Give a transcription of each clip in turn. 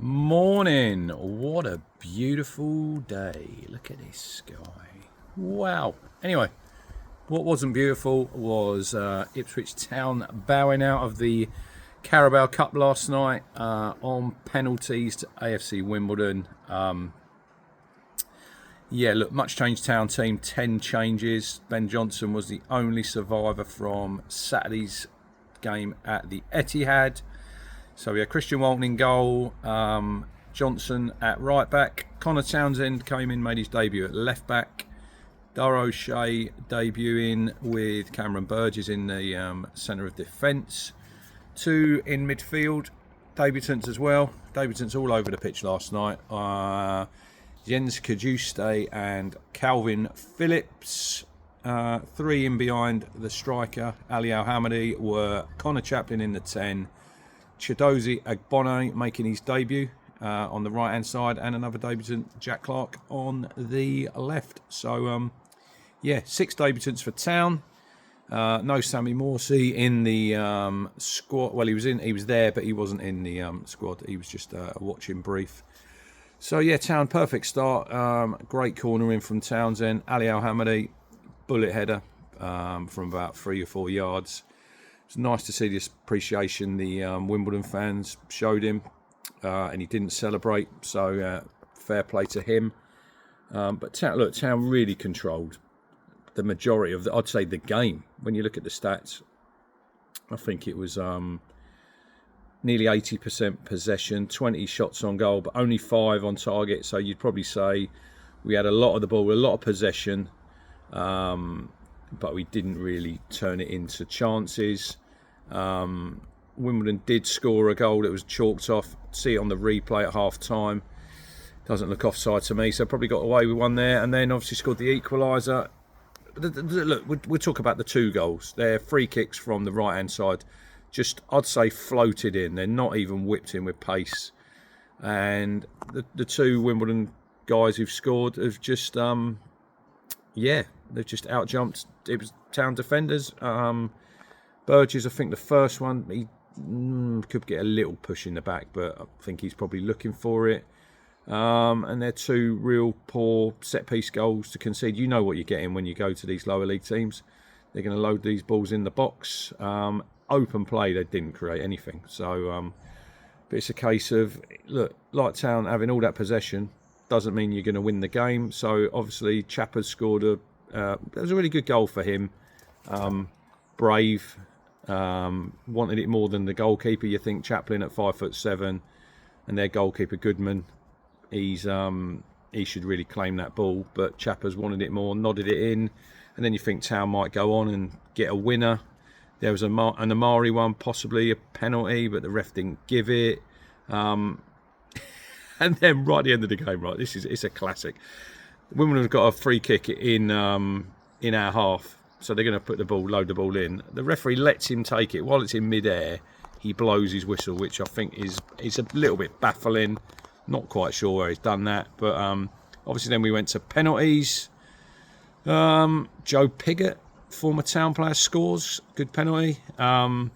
Morning. What a beautiful day. Look at this sky. Wow. Anyway, what wasn't beautiful was Ipswich Town bowing out of the Carabao Cup last night on penalties to AFC Wimbledon. Look, much changed Town team, 10 changes. Ben Johnson was the only survivor from Saturday's game at the Etihad. So we had Christian Walton in goal, Johnson at right back, Connor Townsend came in, made his debut at left back, Dara O'Shea debuting with Cameron Burgess in the centre of defence, two in midfield, debutants as well, debutants all over the pitch last night, Jens Kajuste and Calvin Phillips. Three in behind the striker, Ali Al-Hamadi, were Connor Chaplin in the 10, Chidozie Agbonne making his debut on the right hand side, and another debutant, Jack Clark, on the left. So 6 debutants for Town. No Sammy Morsey in the squad. Well, he was there, but he wasn't in the squad. He was just a watching brief. So Town, perfect start. Great cornering from Townsend. Ali Al-Hamadi, bullet header from about 3 or 4 yards. It's nice to see this appreciation the Wimbledon fans showed him, and he didn't celebrate, so fair play to him. But Town really controlled the majority of I'd say the game. When you look at the stats, I think it was nearly 80% possession, 20 shots on goal, but only 5 on target. So you'd probably say we had a lot of the ball, a lot of possession, but we didn't really turn it into chances. Wimbledon did score a goal that was chalked off. See it on the replay at half time. Doesn't look offside to me, so probably got away with one there. And then obviously scored the equaliser. Look, we'll talk about the 2 goals. They're free kicks from the right hand side. Just, I'd say, floated in. They're not even whipped in with pace. And the 2 Wimbledon guys who've scored have just, they've just outjumped. It was Town defenders. Burgess, I think the first one, he could get a little push in the back, but I think he's probably looking for it. And they're 2 real poor set-piece goals to concede. You know what you're getting when you go to these lower league teams. They're going to load these balls in the box. Open play, they didn't create anything. So, but it's a case of, look, like Town having all that possession doesn't mean you're going to win the game. So, obviously, Chappers scored it was a really good goal for him. Brave, wanted it more than the goalkeeper. You think Chaplin at 5'7", and their goalkeeper Goodman, he should really claim that ball. But Chappers wanted it more, nodded it in, and then you think Town might go on and get a winner. There was an Amari one, possibly a penalty, but the ref didn't give it. And then right at the end of the game, it's a classic. Wimbledon have got a free kick in our half, so they're going to load the ball in. The referee lets him take it while it's in mid-air. He blows his whistle, which I think is a little bit baffling. Not quite sure where he's done that, but obviously then we went to penalties. Joe Pigott, former Town player, scores. Good penalty. Liam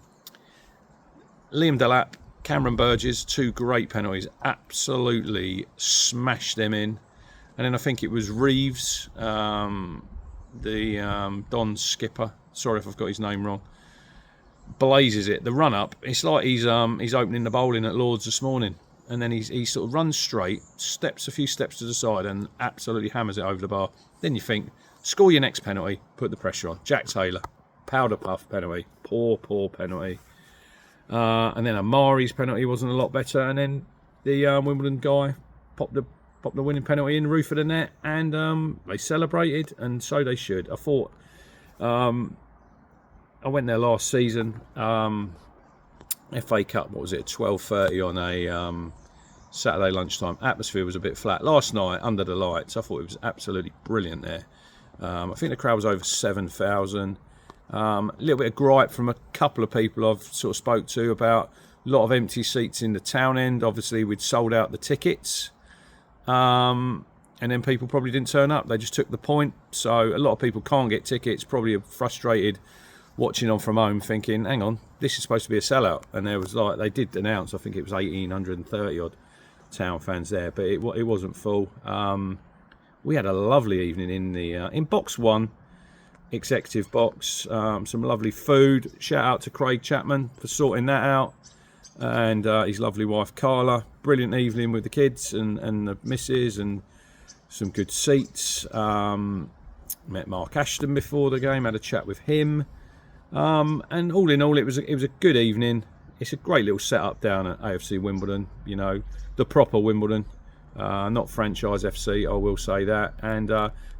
Delap, Cameron Burgess, 2 great penalties. Absolutely smashed them in. And then I think it was Reeves, the Don skipper. Sorry if I've got his name wrong. Blazes it. The run up. It's like he's opening the bowling at Lord's this morning, and then he sort of runs straight, steps a few steps to the side, and absolutely hammers it over the bar. Then you think, score your next penalty, put the pressure on. Jack Taylor, powder puff penalty, poor penalty. And then Amari's penalty wasn't a lot better, and then the Wimbledon guy popped the winning penalty in, roof of the net, and they celebrated, and so they should. I thought, I went there last season, FA Cup, what was it, 12:30 on a Saturday lunchtime. Atmosphere was a bit flat. Last night, under the lights, I thought it was absolutely brilliant there. I think the crowd was over 7,000. A little bit of gripe from a couple of people I've sort of spoke to about a lot of empty seats in the Town end. Obviously, we'd sold out the tickets. And then people probably didn't turn up. They just took the point. So a lot of people can't get tickets, probably frustrated watching on from home thinking, hang on, this is supposed to be a sellout. And there was they did announce, I think it was 1,830 odd. Town fans there, but it wasn't full. We had a lovely evening in the in box 1, executive box. Some lovely food. Shout out to Craig Chapman for sorting that out, and his lovely wife Carla. Brilliant evening with the kids and the missus, and some good seats. Met Mark Ashton before the game, had a chat with him, and all in all, it was a good evening. It's a great little setup down at AFC Wimbledon, you know, the proper Wimbledon, not franchise FC, I will say that. And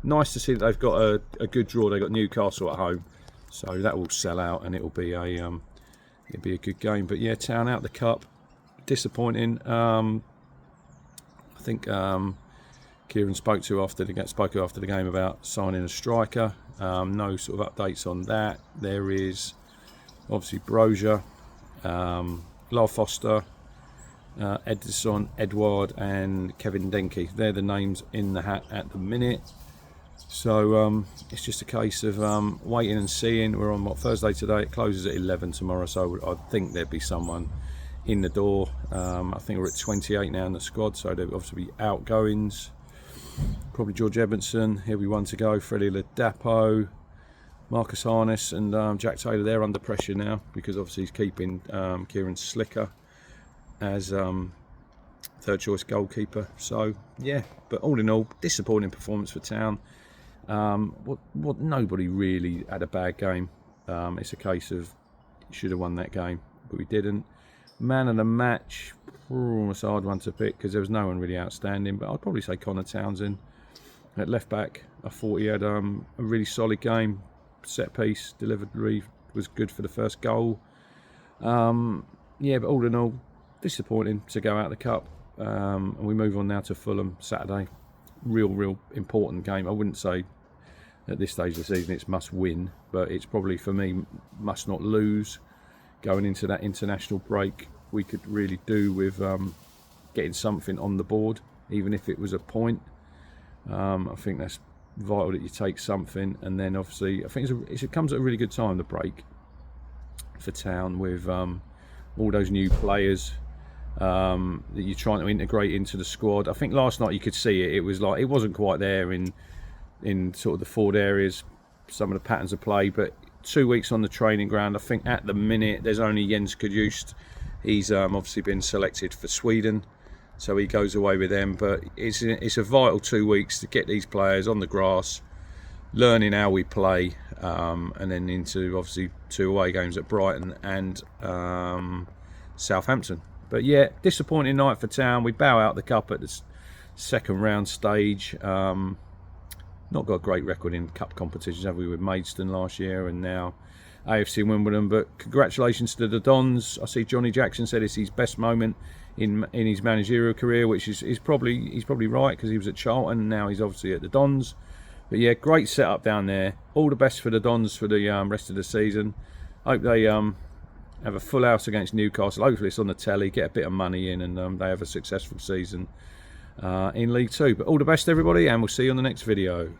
nice to see that they've got a good draw. They've got Newcastle at home, so that will sell out, and it'll be a good game. But yeah, Town out the cup, disappointing. I think Kieran spoke after the game about signing a striker. No sort of updates on that. There is obviously Brozier, Lyle Foster, Edison, Edward and Kevin Denke. They're the names in the hat at the minute. So it's just a case of waiting and seeing. We're on Thursday today. It closes at 11 tomorrow, so I think there'd be someone in the door. I think we're at 28 now in the squad, so there'll obviously be outgoings. Probably George Edmondson, he'll be one to go. Freddie Ladapo, Marcus Harness and Jack Taylor, they're under pressure now because obviously he's keeping Kieran Slicker as third choice goalkeeper. So yeah, but all in all, disappointing performance for Town. What nobody really had a bad game. It's a case of should have won that game, but we didn't. Man of the match, it's a hard one to pick because there was no one really outstanding, but I'd probably say Connor Townsend at left back. I thought he had a really solid game. Set piece delivery was good for the first goal. Yeah, but all in all, disappointing to go out of the cup. And we move on now to Fulham Saturday. Real important game. I wouldn't say at this stage of the season it's must win, but it's probably for me must not lose. Going into that international break, we could really do with getting something on the board, even if it was a point. I think that's vital that you take something, and then obviously I think it comes at a really good time, the break for Town, with all those new players that you're trying to integrate into the squad. I think last night you could see it was like it wasn't quite there in sort of the forward areas, some of the patterns of play, but 2 weeks on the training ground, I think at the minute there's only Jens Kudjust. He's obviously been selected for Sweden, so he goes away with them. But it's a vital 2 weeks to get these players on the grass, learning how we play, and then into obviously 2 away games at Brighton and Southampton. But yeah, disappointing night for Town. We bow out the cup at the second round stage. Not got a great record in cup competitions, have we, with Maidstone last year and now AFC Wimbledon. But congratulations to the Dons. I see Johnny Jackson said it's his best moment in his managerial career, which he's probably right, because he was at Charlton and now he's obviously at the Dons. But yeah, great setup down there. All the best for the Dons for the rest of the season. Hope they have a full house against Newcastle. Hopefully it's on the telly, get a bit of money in, and they have a successful season in League Two. But all the best, everybody, and we'll see you on the next video.